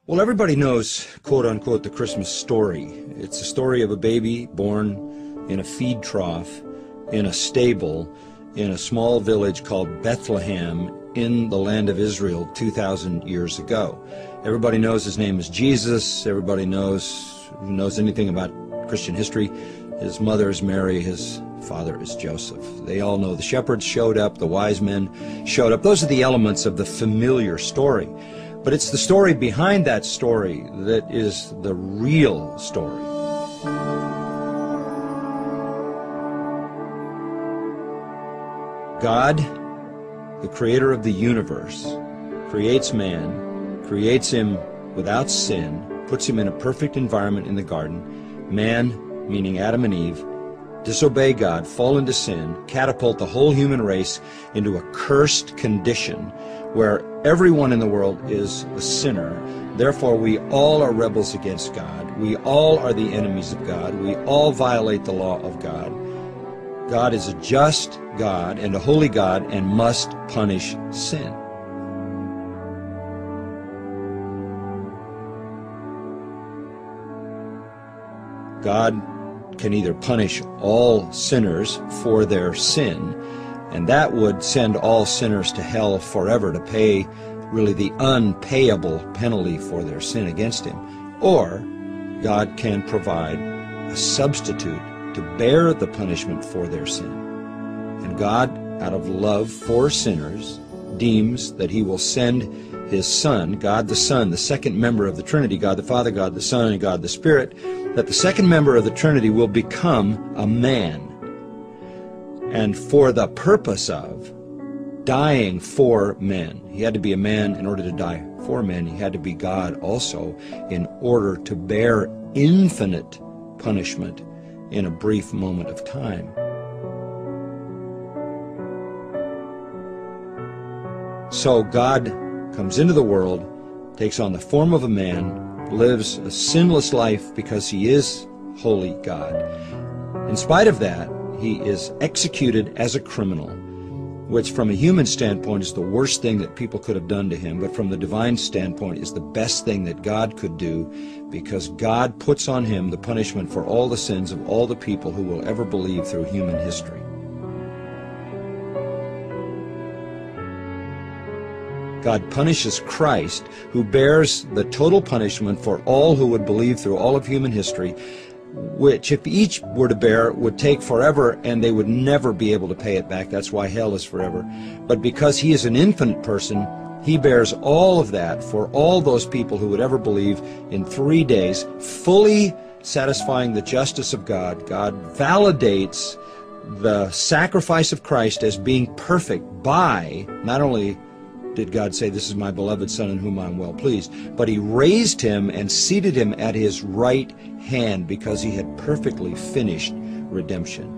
Well, everybody knows, quote-unquote, the Christmas story. It's a story of a baby born in a feed trough, in a stable, in a small village called Bethlehem in the land of Israel 2,000 years ago. Everybody knows his name is Jesus. Everybody knows, who knows anything about Christian history, his mother is Mary, his father is Joseph. They all know the shepherds showed up, the wise men showed up. Those are the elements of the familiar story. But it's the story behind that story that is the real story. God, the creator of the universe, creates man, creates him without sin, puts him in a perfect environment in the garden. Man, meaning Adam and Eve, disobey God, fall into sin, catapult the whole human race into a cursed condition where everyone in the world is a sinner. Therefore, we all are rebels against God. We all are the enemies of God. We all violate the law of God. God is a just God and a holy God and must punish sin. God can either punish all sinners for their sin, and that would send all sinners to hell forever to pay really the unpayable penalty for their sin against him, or God can provide a substitute to bear the punishment for their sin. And God, out of love for sinners, deems that he will send his Son, God the Son, the second member of the Trinity, God the Father, God the Son, and God the Spirit, that the second member of the Trinity will become a man. And for the purpose of dying for men. He had to be a man in order to die for men. He had to be God also in order to bear infinite punishment in a brief moment of time. So God comes into the world, takes on the form of a man, lives a sinless life because he is holy God. In spite of that, he is executed as a criminal, which from a human standpoint is the worst thing that people could have done to him, but from the divine standpoint is the best thing that God could do, because God puts on him the punishment for all the sins of all the people who will ever believe through human history. God punishes Christ, who bears the total punishment for all who would believe through all of human history, which if each were to bear would take forever and they would never be able to pay it back. That's why hell is forever. But because he is an infinite person, he bears all of that for all those people who would ever believe in 3 days, fully satisfying the justice of God. God validates the sacrifice of Christ as being perfect by, not only did God say, "This is my beloved Son in whom I am well pleased," but he raised him and seated him at his right hand because he had perfectly finished redemption.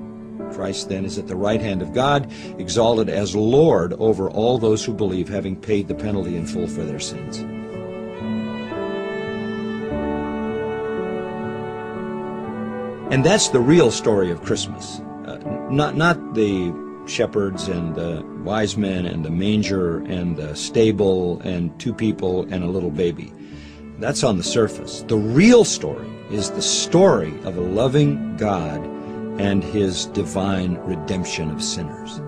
Christ then is at the right hand of God, exalted as Lord over all those who believe, having paid the penalty in full for their sins. And that's the real story of Christmas. Not the shepherds and the wise men and the manger and the stable and 2 people and a little baby. That's on the surface. The real story is the story of a loving God and his divine redemption of sinners.